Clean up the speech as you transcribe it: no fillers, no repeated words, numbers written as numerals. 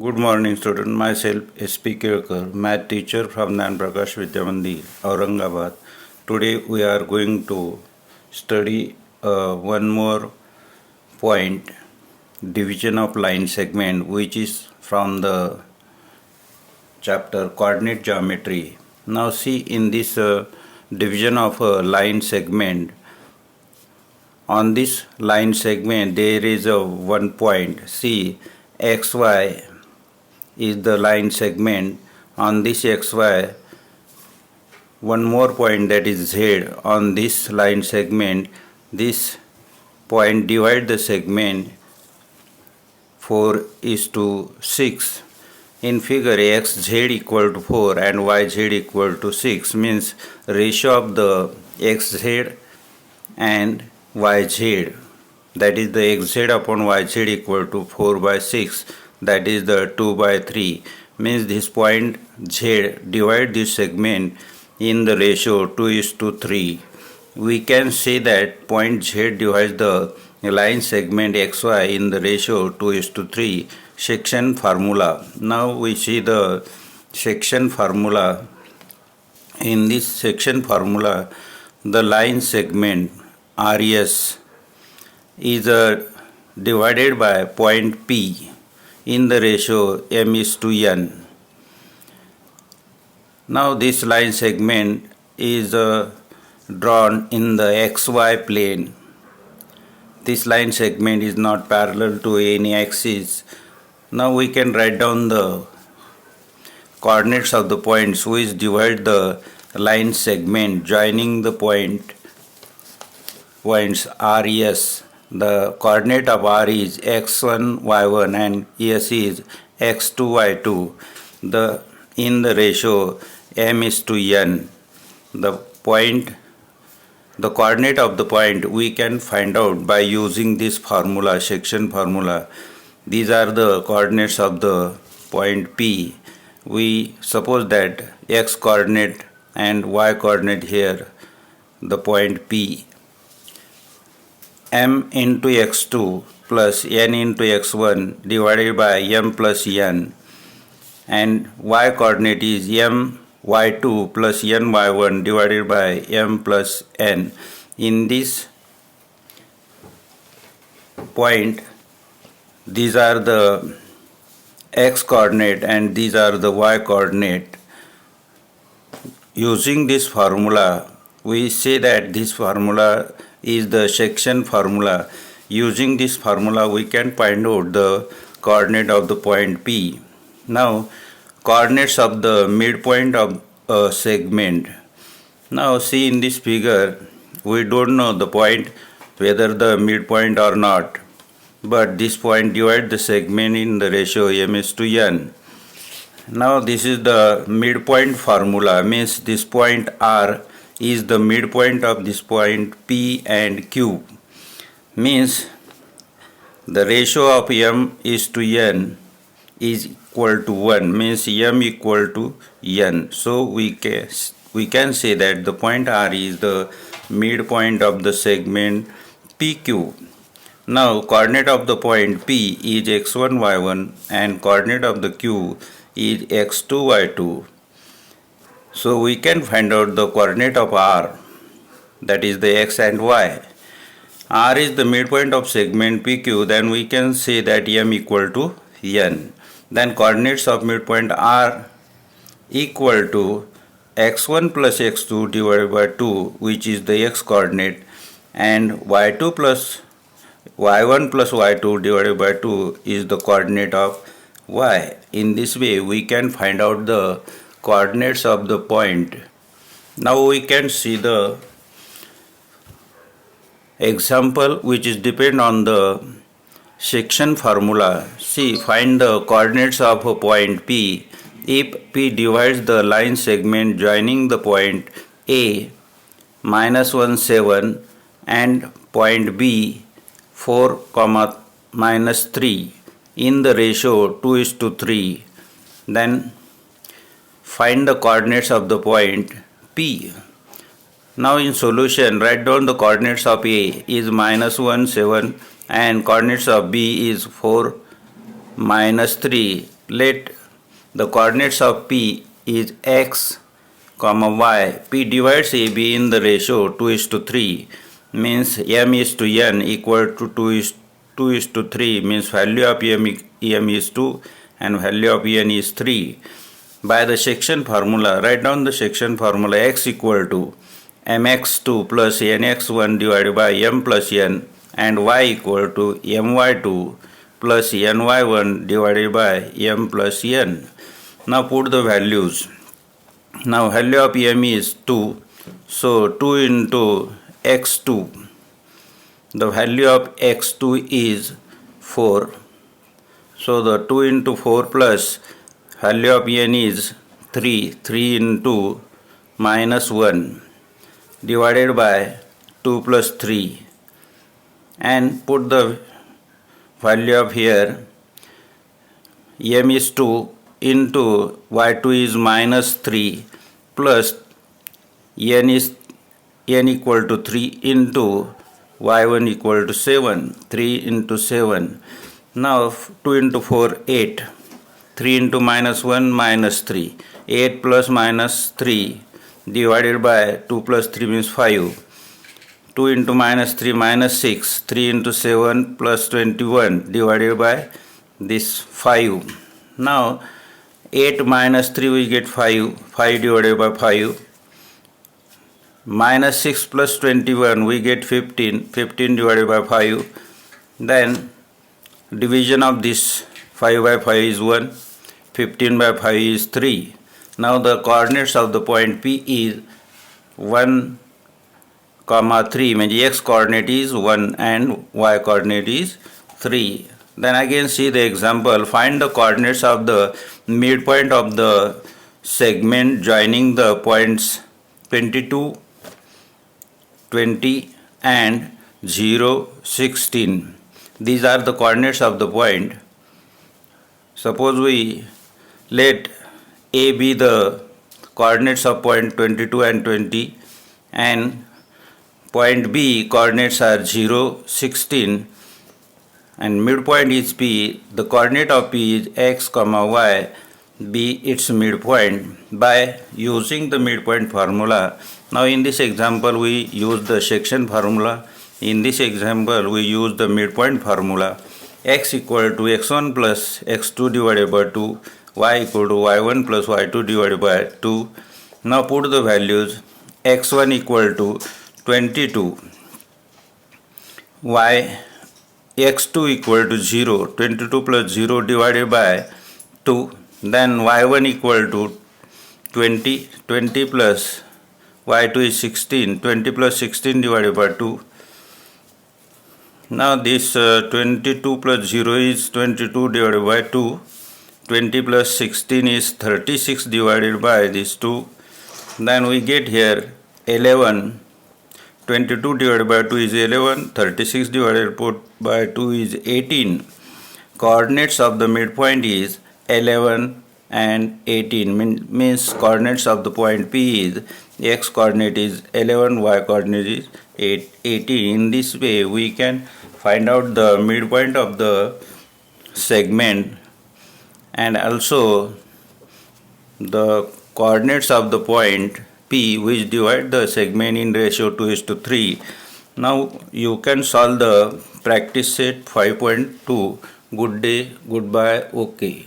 Good morning, student. Myself, S.P. Kelkar, math teacher from Nan Prakash Vidya Mandir, Aurangabad. Today we are going to study one more point, division of line segment, which is from the chapter coordinate geometry. Now see in this division of a line segment, on this line segment there is a one point. See, xy is the line segment. On this xy, one more point, that is z. On this line segment, this point divide the segment 4:6. In figure, xz equal to 4 and yz equal to 6 means ratio of the xz and yz, that is the xz upon yz equal to 4/6, that is the 2/3, means this point z divide this segment in the ratio 2:3. We can say that point z divides the line segment xy in the ratio 2:3. Section formula. Now we see the section formula. In this section formula, the line segment RS is divided by point P in the ratio m:n. Now this line segment is drawn in the xy plane. This line segment is not parallel to any axis. Now we can write down the coordinates of the points which divide the line segment joining the points RS. The coordinate of R is x1, y1 and S is x2, y2. In the ratio m:n. The coordinate of the point we can find out by using this formula, section formula. These are the coordinates of the point P. We suppose that x coordinate and y coordinate here, the point P. m into x2 plus n into x1 divided by m plus n, and y coordinate is m y2 plus n y1 divided by m plus n. In this point, these are the x coordinate and these are the y coordinate. Using this formula, we say that this formula is the section formula. Using this formula, we can find out the coordinate of the point P. Now, coordinates of the midpoint of a segment. Now see in this figure, we don't know the point whether the midpoint or not, but this point divide the segment in the ratio m:n. Now this is the midpoint formula, means this point R is the midpoint of this point P and Q, means the ratio of m:n is equal to 1, means m equal to n. So we can say that the point R is the midpoint of the segment PQ. Now coordinate of the point P is x1, y1 and coordinate of the Q is x2, y2. So we can find out the coordinate of R, that is the x and y. R is the midpoint of segment PQ, then we can say that m equal to n. Then coordinates of midpoint R equal to x1 plus x2 divided by 2, which is the x coordinate, and y1 plus y2 divided by 2 is the coordinate of y. In this way, we can find out the coordinates of the point. Now we can see the example which is depend on the section formula. See, find the coordinates of a point P if P divides the line segment joining the point A -1, 7 and point B 4, -3 in the ratio 2:3. Then find the coordinates of the point P. Now in solution, write down the coordinates of A is -1, 7 and coordinates of B is 4, -3. let the coordinates of P is x, comma y. P divides AB in the ratio 2:3, means m is to n equal to 2:3, means value of m is 2 and value of n is 3. By the section formula, write down the section formula: x equal to mx2 plus nx1 divided by m plus n, and y equal to my2 plus ny1 divided by m plus n. Now put the values. Now value of m is 2, so 2 into x2. The value of x2 is 4. So the 2 into 4 plus value of n is 3. 3 into minus 1 divided by 2 plus 3, and put the value of here. M is 2 into y2 is minus 3 plus n equal to 3 into y1 equal to 7. 3 into 7. Now 2 into 4, 8. 3 into minus 1, minus 3. 8 plus minus 3 divided by 2 plus 3 means 5. 2 into minus 3, minus 6. 3 into 7 plus 21 divided by this 5. Now 8 minus 3 we get 5. 5 divided by 5. Minus 6 plus 21 we get 15. 15 divided by 5. Then division of this 5 by 5 is 1. 15 by 5 is 3. Now the coordinates of the point P is 1, 3, means x coordinate is 1 and y coordinate is 3. Then again see the example. Find the coordinates of the midpoint of the segment joining the points 22, 20 and 0, 16. These are the coordinates of the point. Suppose we let A be the coordinates of point 22 and 20, and point B coordinates are 0, 16, and midpoint is P. The coordinate of P is x, y, B its midpoint by using the midpoint formula. Now in this example we use the section formula. In this example we use the midpoint formula. X equal to x1 plus x2 divided by 2, y equal to y1 plus y2 divided by 2. Now put the values. X1 equal to 22, x2 equal to 0, 22 plus 0 divided by 2. Then y1 equal to 20, 20 plus y2 is 16, 20 plus 16 divided by 2. Now this 22 plus 0 is 22 divided by 2. 20 plus 16 is 36 divided by this 2. Then we get here 11. 22 divided by 2 is 11. 36 divided by 2 is 18. Coordinates of the midpoint is 11 and 18. Means coordinates of the point P is x coordinate is 11, y coordinate is 18. In this way we can find out the midpoint of the segment and also the coordinates of the point P which divide the segment in ratio 2:3. Now you can solve the practice set 5.2. Good day, goodbye, okay.